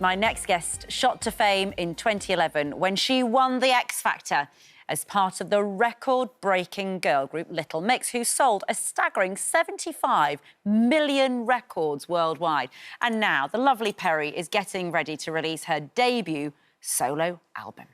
My next guest shot to fame in 2011 when she won the X Factor as part of the record-breaking girl group Little Mix, who sold a staggering 75 million records worldwide. And now the lovely Perrie is getting ready to release her debut solo album.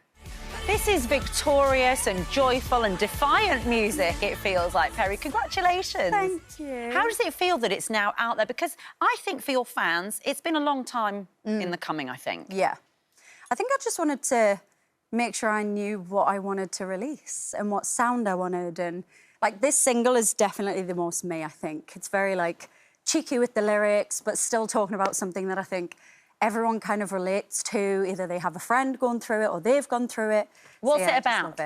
This is victorious and joyful and defiant music, it feels like, Perrie. Congratulations. Thank you. How does it feel that it's now out there? Because I think for your fans, it's been a long time in the coming, I think. Yeah. I think I just wanted to make sure I knew what I wanted to release and what sound I wanted. And, like, this single is definitely the most me, I think. It's very, like, cheeky with the lyrics, but still talking about something that I think everyone kind of relates to. Either they have a friend going through it or they've gone through it. What's so, yeah, it about?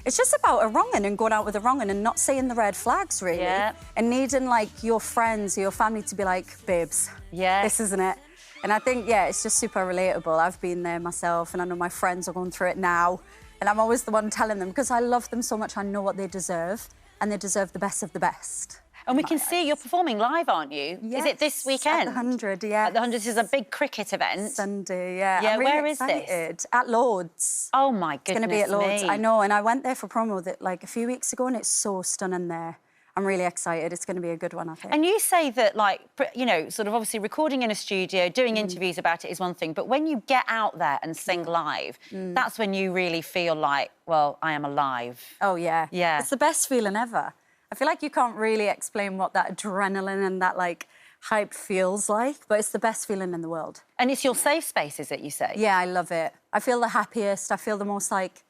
It's just about a wrong'un and going out with a wrong'un and not seeing the red flags, really. Yeah. And needing, like, your friends or your family to be like, babes, yeah, this isn't it. And I think, yeah, it's just super relatable. I've been there myself, and I know my friends are going through it now. And I'm always the one telling them, because I love them so much, I know what they deserve, and they deserve the best of the best. And we can see you're performing live, aren't you? Yes, is it this weekend? At the 100, yeah. At the 100, this is a big cricket event. Sunday, yeah. Yeah, I'm really where is excited. this? At Lord's. Oh, my goodness. It's going to be at Lord's, me. I know. And I went there for promo like a few weeks ago, and it's so stunning there. I'm really excited. It's going to be a good one, I think. And you say that, like, you know, sort of obviously recording in a studio, doing interviews about it is one thing, but when you get out there and sing live, that's when you really feel like, well, I am alive. Oh, yeah. Yeah. It's the best feeling ever. I feel like you can't really explain what that adrenaline and that, like, hype feels like, but it's the best feeling in the world. And it's your safe space, is it, you say? Yeah, I love it. I feel the happiest. I feel the most, like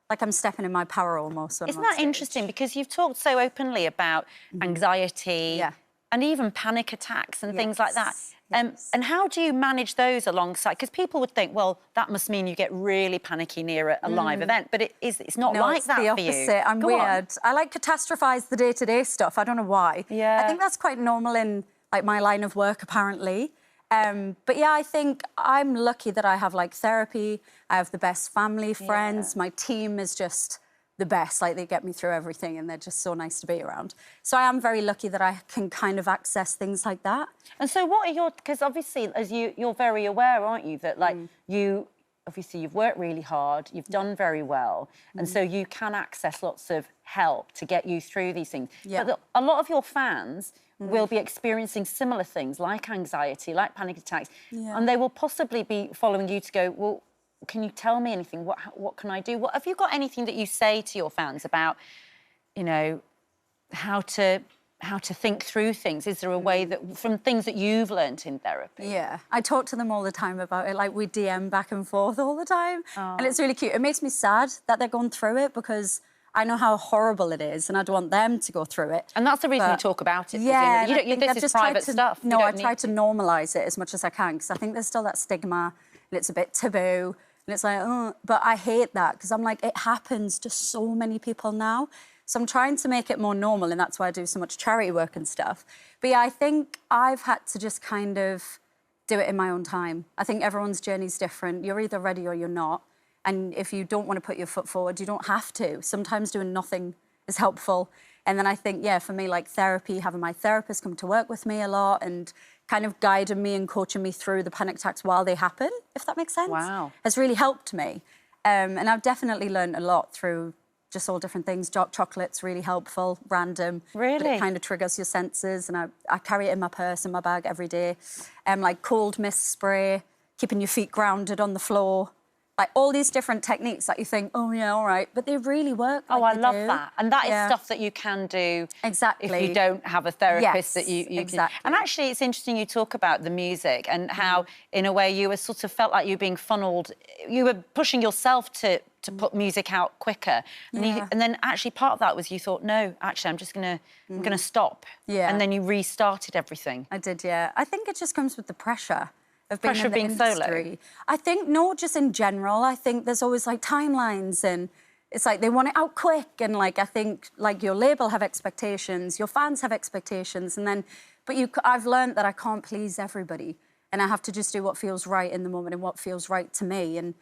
I'm stepping in my power almost. Isn't that interesting? Because you've talked so openly about anxiety and even panic attacks and things like that. Yes. And how do you manage those alongside? Because people would think, well, that must mean you get really panicky near a live event, but it's not like that for you. No, it's the opposite. I'm weird. I like catastrophise the day-to-day stuff. I don't know why. Yeah. I think that's quite normal in, like, my line of work, apparently. But, yeah, I think I'm lucky that I have, like, therapy. I have the best family, friends. My team is just the best. Like, they get me through everything and they're just so nice to be around. So I am very lucky that I can kind of access things like that. And so what are your... Because obviously, as you're very aware, aren't you, that, like, obviously, you've worked really hard, you've done very well, and so you can access lots of help to get you through these things. Yeah. But a lot of your fans will be experiencing similar things, like anxiety, like panic attacks, and they will possibly be following you to go, well, can you tell me anything? What can I do? Have you got anything that you say to your fans about, you know, how to think through things? Is there a way that, from things that you've learnt in therapy? Yeah, I talk to them all the time about it. Like, we DM back and forth all the time. And it's really cute. It makes me sad that they're going through it because I know how horrible it is and I don't want them to go through it. And that's the reason you talk about it. Yeah. This is private stuff. No, I try to normalise it as much as I can because I think there's still that stigma and it's a bit taboo. And it's like, oh, but I hate that because I'm like, it happens to so many people now. So I'm trying to make it more normal, and that's why I do so much charity work and stuff. But yeah, I think I've had to just kind of do it in my own time. I think everyone's journey's different. You're either ready or you're not. And if you don't want to put your foot forward, you don't have to. Sometimes doing nothing is helpful. And then I think, yeah, for me, like therapy, having my therapist come to work with me a lot and kind of guiding me and coaching me through the panic attacks while they happen, if that makes sense. Wow. Has really helped me. And I've definitely learned a lot through just all different things. Dark chocolate's really helpful, random. Really? But it kind of triggers your senses, and I carry it in my purse, in my bag every day. Like cold mist spray, keeping your feet grounded on the floor. Like all these different techniques that you think, oh, yeah, all right, but they really work. Oh, I love that. And that is stuff that you can do if you don't have a therapist that you can. And actually, it's interesting you talk about the music and how, in a way, you were sort of felt like you were being funneled. You were pushing yourself to put music out quicker. And then actually part of that was you thought, no, actually, I'm just going to stop. Yeah. And then you restarted everything. I did, yeah. I think it just comes with the pressure of being solo. I think, no, just in general, I think there's always, like, timelines and it's like they want it out quick and, like, I think, like, your label have expectations, your fans have expectations and then... But I've learned that I can't please everybody and I have to just do what feels right in the moment and what feels right to me. And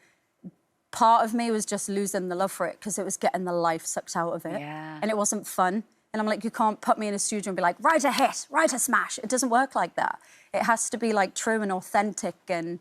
part of me was just losing the love for it because it was getting the life sucked out of it. Yeah. And it wasn't fun. And I'm like, you can't put me in a studio and be like, write a hit, write a smash. It doesn't work like that. It has to be, like, true and authentic and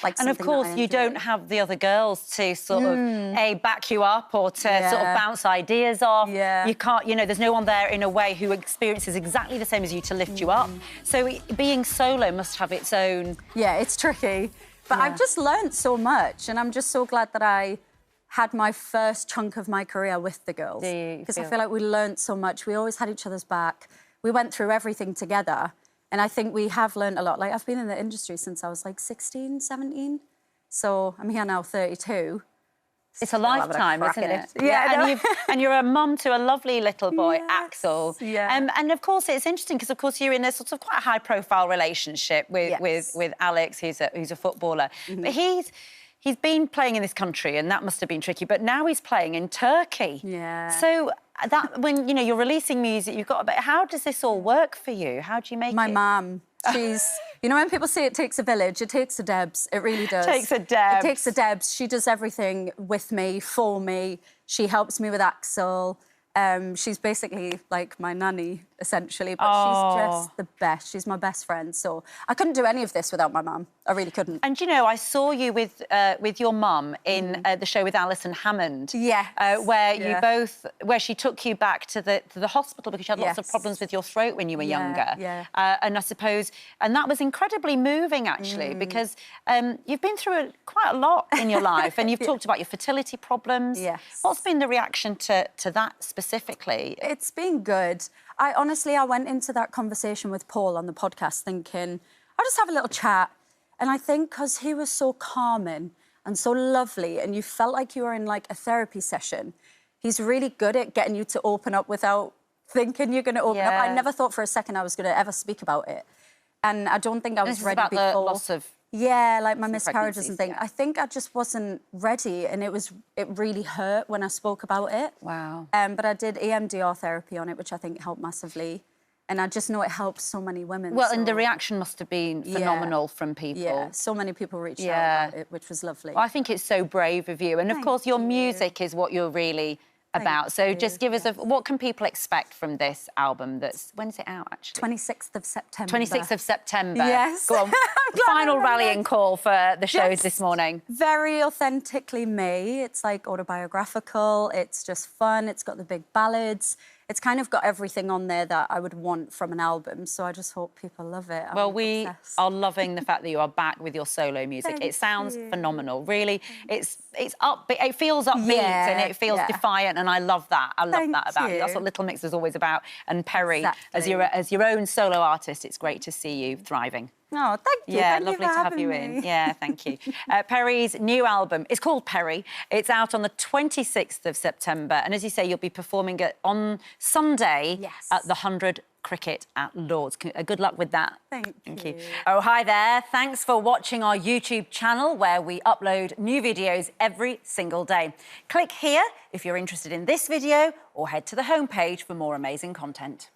like and of something course, that I you enjoy. don't have the other girls to sort of back you up or to sort of bounce ideas off. Yeah. You can't, you know, there's no one there in a way who experiences exactly the same as you to lift you up. So being solo must have its own. Yeah, it's tricky, but I've just learnt so much, and I'm just so glad that I had my first chunk of my career with the girls, because I feel like we learnt so much. We always had each other's back. We went through everything together. And I think we have learned a lot. Like, I've been in the industry since I was, like, 16, 17. So I'm here now, 32. It's a lifetime, isn't it? Yeah, and you're a mum to a lovely little boy, Yes, Axel. yeah. And of course, it's interesting because, of course, you're in a sort of quite high-profile relationship with Alex, who's a footballer. But he's been playing in this country, and that must have been tricky. But now he's playing in Turkey. Yeah. So that when you know you're releasing music, you've got. But how does this all work for you? How do you make it? My mum, she's. You know, when people say it takes a village, it takes a Debs. It really does. Takes a Debs. It takes a Debs. She does everything with me, for me. She helps me with Axel. She's basically like my nanny, essentially, but she's just the best. She's my best friend, so I couldn't do any of this without my mum. I really couldn't. And, you know, I saw you with your mum in the show with Alison Hammond. Yes. Where you both... Where she took you back to the hospital because you had lots of Yes. problems with your throat when you were younger. Yeah. And I suppose... And that was incredibly moving, actually, because you've been through quite a lot in your life and you've talked about your fertility problems. Yes. What's been the reaction to that specifically? It's been good. I went into that conversation with Paul on the podcast thinking, I'll just have a little chat. And I think because he was so calming and so lovely and you felt like you were in, like, a therapy session, he's really good at getting you to open up without thinking you're going to open up. I never thought for a second I was going to ever speak about it. And I don't think I was ready about before. the loss of... Yeah, like my miscarriages and things. Yeah. I think I just wasn't ready, and it really hurt when I spoke about it. Wow. But I did EMDR therapy on it, which I think helped massively. And I just know it helps so many women. Well, and the reaction must have been phenomenal from people. Yeah, so many people reached out about it, which was lovely. Well, I think it's so brave of you. And, of course, your music is what you're really about. So just give us what can people expect from this album that's... When's it out, actually? 26th of September. 26th of September. Yes. Go on. Final rallying call for the shows this morning. Very authentically me. It's, like, autobiographical. It's just fun. It's got the big ballads. It's kind of got everything on there that I would want from an album, so I just hope people love it. Well, we are loving the fact that you are back with your solo music. It sounds phenomenal, really. It's upbeat. It feels upbeat and it feels defiant, and I love that. I love that about you. That's what Little Mix is always about. And Perrie, as your own solo artist, it's great to see you thriving. Oh, thank you. Yeah, thank lovely you for to have having you me. in. Yeah, thank you. Perrie's new album, it's called Perrie. It's out on the 26th of September. And as you say, you'll be performing it on Sunday at the 100 Cricket at Lord's. Good luck with that. Thank you. Oh, hi there. Thanks for watching our YouTube channel where we upload new videos every single day. Click here if you're interested in this video or head to the homepage for more amazing content.